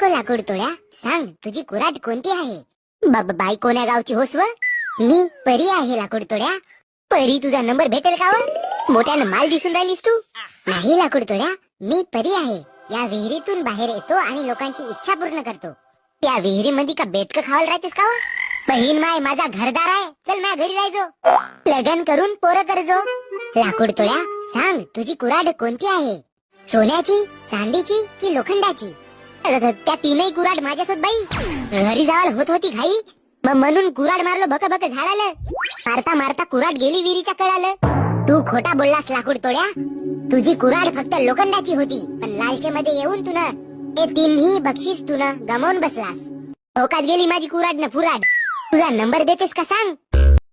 लाकूड तोड्या, सांग तुझी कुऱ्हाड कोणती आहे? बाई कोण्या गावची होस व? मी परी आहे लाकूड तोड्या. परी तुझा नंबर भेटेल का व? मोठ्यानं माल दिसून राहिलीस तू. नाही लाकूड तोड्या, मी परी आहे. या विहिरीतून बाहेर येतो आणि लोकांची इच्छा पूर्ण करतो. त्या विहिरीमध्ये का बेटक खावायला राहतेस का व? बहीण माय माझा घरदार आहे, चल माझ्या घरी राहायचो. लग्न करून पोरं करजो. लाकूड तोड्या, सांग तुझी कुऱ्हाड कोणती आहे? सोन्याची, चांदीची की लोखंडाची? त्या तीनही कुऱ्हाड माझ्यासोबत बाई. घरी जावायला होत होती घाई, म्हणून कुऱ्हाड मारलो भक भक झाडाला. मारता मारता कुऱ्हाड गेली विहिरीच्या कळालं. तू खोटा बोललास लाकूड तोड्या. तुझी कुऱ्हाड फक्त लोखंडाची होती, पण लालचेमध्ये येऊन तू न ते तीनही बक्षीस तू न गमावून बसलास. धोकात गेली माझी कुऱ्हाड न फुराड. तुझा नंबर देतेस का सांग?